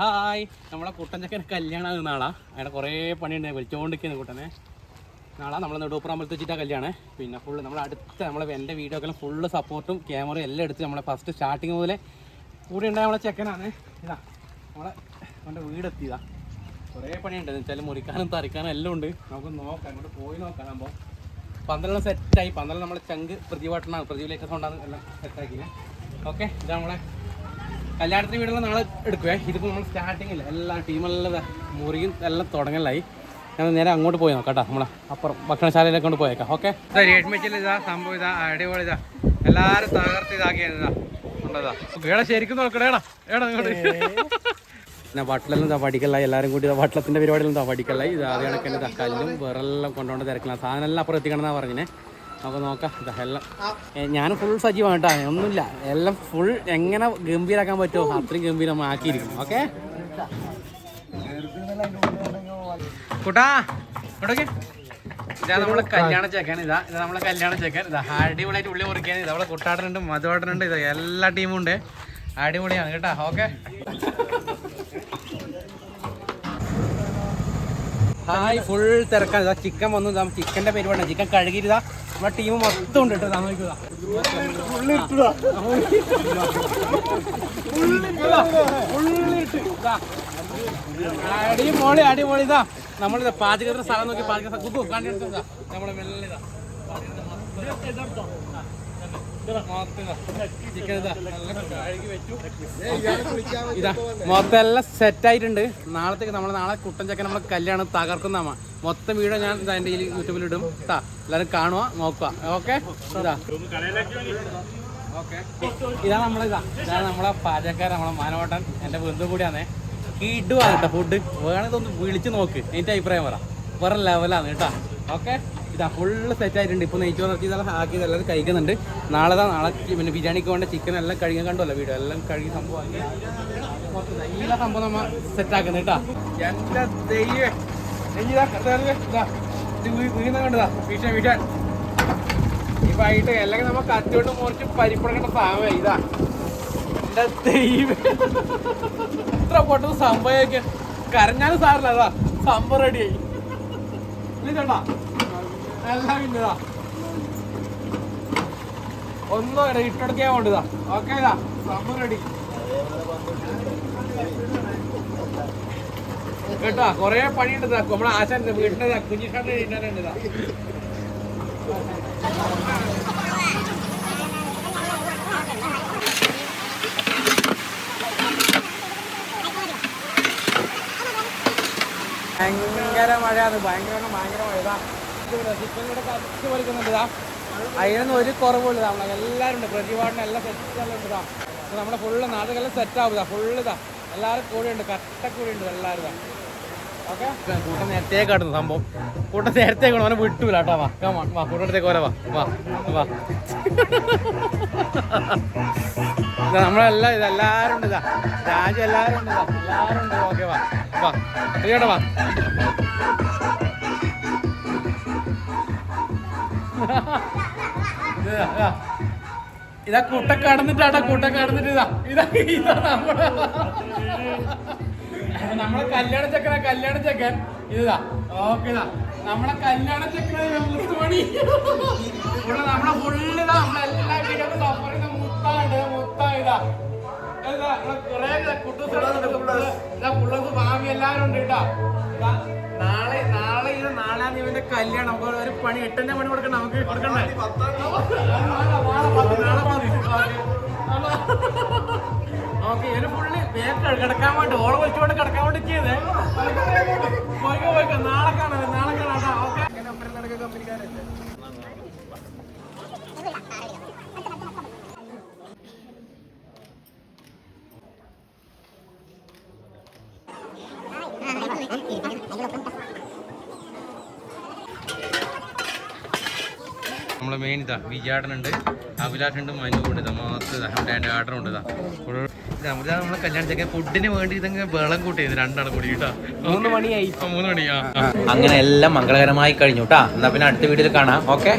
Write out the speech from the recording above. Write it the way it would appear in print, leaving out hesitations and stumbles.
Hi, നമ്മളെ കുട്ടഞ്ചക്കൻ കല്യാണം നാളെ. അവിടെ കുറേ പണിയുണ്ട്, വിളിച്ചുകൊണ്ടിരിക്കുന്നു കുട്ടനെ. നാളെ നമ്മൾ നെടുപ്പുറമ്പലത്ത് വെച്ചിട്ടാണ് കല്യാണം. പിന്നെ ഫുള്ള് നമ്മൾ അടുത്ത എൻ്റെ വീഡിയോക്കെല്ലാം ഫുള്ള് സപ്പോർട്ടും ക്യാമറയും എല്ലാം എടുത്ത് നമ്മളെ ഫസ്റ്റ് സ്റ്റാർട്ടിങ് മുതലേ കൂടെ ഉണ്ടായ നമ്മളെ ചെക്കനാണ്. ഇതാ നമ്മുടെ വീടെത്തിയതാ. കുറേ പണിയുണ്ട് എന്ന് വെച്ചാൽ മുറിക്കാനും തറിക്കാനും എല്ലാം ഉണ്ട്. നമുക്ക് നോക്കാം, അങ്ങോട്ട് പോയി നോക്കാം. നമ്മൾ പന്തലെല്ലാം സെറ്റായി. പന്തളം നമ്മളെ ചങ്ക് പ്രതിവാട്ടനാണ്, പ്രതിവിലേക്ക് കൊണ്ടാണ് എല്ലാം സെറ്റാക്കിയത്. ഓക്കെ, ഇതാ നമ്മളെ കല്യാണത്തിന് വീടെല്ലാം നാളെ എടുക്കുവേ. ഇതിപ്പോൾ നമ്മൾ സ്റ്റാർട്ടിങ്ങില്ല, എല്ലാ ടീമെല്ലാം മുറിയും എല്ലാം തുടങ്ങലായി. ഞാൻ നേരെ അങ്ങോട്ട് പോയി നോക്കാം കേട്ടോ. നമ്മളെ അപ്പുറം ഭക്ഷണശാലയിലേക്ക് കൊണ്ട് പോയേക്കാം. ഓക്കെ, രേഷ്മിച്ചിൽ ഇതാ സംഭവം, ഇതാ അടിപൊളി, ഇതാ എല്ലാവരും തകർത്ത് ഇതാക്കിയതാ ഉണ്ടതാ. ഏടാ ശരിക്കും നോക്കണേടാ, ഏടാ ഇങ്ങോട്ട്. പിന്നെ വട്ടലെല്ലാം ഇതാ പഠിക്കലായി, എല്ലാവരും കൂടി വട്ടലത്തിൻ്റെ പരിപാടിയെല്ലാം ഇതാ പഠിക്കലായി. ഇത് ആദ്യം കണക്കിന് ഇതാ കല്ലും വിറലെല്ലാം കൊണ്ടുകൊണ്ട് തിരക്കില്ല. സാധനം എല്ലാം അപ്പുറം എത്തിക്കണമെന്നാണ് പറഞ്ഞേ. നമുക്ക് നോക്കാം. ഇതാ എല്ലാം ഞാനും ഫുൾ സജീവമാണ് കേട്ടോ, ഒന്നുമില്ല, എല്ലാം ഫുൾ എങ്ങനെ ഗംഭീരാക്കാൻ പറ്റുമോ അത്രയും ഗംഭീരം ആക്കിയിരിക്കും. ഓക്കെ കൂട്ടാ ഇവിടേക്ക്. ഇതാ നമ്മളെ കല്യാണ ചെക്കൻ, ഇതാ നമ്മളെ കല്യാണ ചെക്കൻ. ഇതാ അടിപൊളിയായിട്ട് ഉള്ളി മുറിക്കാൻ. ഇതാ നമ്മളെ കുട്ടാടനുണ്ട്, മധുവാടനുണ്ട്, ഇതാ എല്ലാ ടീമും ഉണ്ട്. അടിപൊളിയാണ് കേട്ടോ. ഓക്കെ, ഹായ്, ഫുൾ തിരക്കാണ്. ഇതാ ചിക്കൻ വന്നു, ചിക്കൻ്റെ പരിപാടിയാണ്. ചിക്കൻ കഴുകിയിട്ടാ നമ്മുടെ ടീം മൊത്തം ഉണ്ട് കേട്ടോ. നോക്കുക, അടിപൊളി അടിപൊളി. ഇതാ നമ്മളിതാ പാചകത്തിന് സ്ഥലം നോക്കി പാചക കണ്ടെടുത്താ നമ്മളെ മെല്ലെ ചിക്കൻ ഇതാ മൊത്തം എല്ലാം സെറ്റായിട്ടുണ്ട്. നാളത്തേക്ക് നാളെ കുട്ടൻ ചക്കൻ നമ്മളെ കല്യാണം തകർക്കുന്ന മൊത്തം വീഡിയോ ഞാൻ എൻ്റെ യൂട്യൂബിൽ ഇടും കേട്ടാ. എല്ലാവരും കാണുക, നോക്കുക. ഓക്കെ, ഇതാ നമ്മളെ പാചകക്കാരൻ, നമ്മളെ മാനവട്ടൻ, എൻ്റെ ബന്ധു കൂടിയാണേ. ഇടുവാണ് കേട്ടോ ഫുഡ്. വേണമെന്നൊന്ന് വിളിച്ച് നോക്ക്, എൻ്റെ അഭിപ്രായം പറ. വേറെ ലെവലാണ് കേട്ടോ. ഓക്കെ, ഇതാ ഫുള്ള് സെറ്റായിട്ടുണ്ട്. ഇപ്പോൾ നെയ്ച്ചോറ് ഇറക്കിയതെല്ലാം ആക്കിയത് എല്ലാവരും കഴിക്കുന്നുണ്ട്. നാളെ പിന്നെ ബിരിയാണിക്ക് വേണ്ട ചിക്കൻ എല്ലാം കഴുകാൻ കണ്ടല്ലോ വീഡിയോ എല്ലാം കഴുകി സംഭവം മൊത്തം എല്ലാ സംഭവം നമ്മൾ സെറ്റാക്കുന്നത് കേട്ടോ. എൻ്റെ ദൈവം വീണ കണ്ടതാ വീട്ടാൻ ഇപ്പം ആയിട്ട് അല്ലെങ്കിൽ നമ്മൾ കത്തിയോട്ട് മുറിച്ച് പരിപ്പടക്കേണ്ട സാധനം. ഇതാ എൻ്റെ ദൈവം, ഇത്ര പൊട്ടുന്ന സംഭവമൊക്കെ കരഞ്ഞാലും സാറില്ല. അതാ സംഭവം റെഡിയായി ചേട്ടാ. എല്ലാം ഇന്നതാ ഒന്നും ഇട്ടെടുക്കാൻ വേണ്ടതാ. ഓക്കെ, ഇതാ സംഭവം റെഡി കേട്ടോ. കൊറേ പണിയുണ്ട് നമ്മളെ ആശാന്റെ വീട്ടിന്റെ കുഞ്ഞിഷാന്റെ ഇണ്ടാനുണ്ട്. ഭയങ്കര മഴയാണ്, ഭയങ്കര മഴ. ചിക്കൻ കൂടെ കച്ച് വലിക്കുന്നുണ്ട്. അതിനൊന്നും ഒരു കുറവുള്ളതാ. നമ്മളെ എല്ലാവരും ഉണ്ട്, പ്രതിപാടിനും എല്ലാം സെറ്റെല്ലാം ഉണ്ട്. നമ്മളെ ഫുള്ള് നാടുകളെല്ലാം സെറ്റാവുക. ഫുള്ള് ഇതാ എല്ലാവരും കൂടെ ഉണ്ട്, കട്ടക്കൂടെ ഉണ്ട് എല്ലാവരും. ഓക്കെ, കൂട്ടം നേരത്തെ കാട്ടുന്നു സംഭവം. കൂട്ടം നേരത്തെ കാണും, അവനെ വിട്ടൂല കേട്ടോ. വാ കൂട്ടത്തേക്ക് പോലെ വാ നമ്മളെല്ലാം ഇതെല്ലാവരും ഉണ്ട്. ഇതാ രാജ്യം എല്ലാവരും ഉണ്ട്, എല്ലാവരും ഉണ്ട്. ഓക്കെ, വാ കേട്ടോ. വാ ഇതാ കൂട്ട കടന്നിട്ടാ, കൂട്ട കടന്നിട്ട് ഇതാ നമ്മളെ കല്യാണ ചെക്കൻ ഇതാ. ഓക്കെ, ഇതാ നമ്മളെ കല്യാണ ചെക്കനെ മുത്തുമണി ഇവിടെ നമ്മളെ ഫുള്ള് നമ്മളെല്ലാ വീഡിയോക്കും സപ്പോർട്ട് ചെയ്യുന്ന മുത്ത ഇതാ. കുറെ കുട്ടൂസ് ഭാവി എല്ലാവരും ഉണ്ട് കേട്ടോ. നാളെ ഇവന്റെ കല്യാണം. ഒരു പണി 8ന്റെ പണി കൊടുക്കണ്ട, നമുക്ക് കൊടുക്കണ്ടേ? ഓക്കെ, ഇവര് ഫുള്ള് കിടക്കാൻ വേണ്ടി ഓളെ വിളിച്ചുകൊണ്ട് കിടക്കാൻ വേണ്ടി ചെയ്തേ. പോയിക്കോ നാളെ കാണാം കേട്ടോ. ഓക്കെ, കമ്പനിക്കാരല്ലേ. നമ്മളെ മെയിൻ ഇതാ വിജയാടനുണ്ട്, അഭിലാഷുണ്ട്, മനുണ്ട്. ഇതാ മാത്രം ആർഡറുണ്ട്. ഇതാ നമ്മളെ കല്യാണത്തേക്ക് ഫുഡിന് വേണ്ടി ഇതങ്ങനെ വെള്ളം കൂട്ടിയത് രണ്ടാളും കൂടി കേട്ടോ. 3 മണിയായി. 3 മണിയാ. അങ്ങനെ എല്ലാം മംഗളകരമായി കഴിഞ്ഞു കേട്ടാ. എന്നാ പിന്നെ അടുത്ത വീഡിയോയിൽ കാണാം. ഓക്കെ.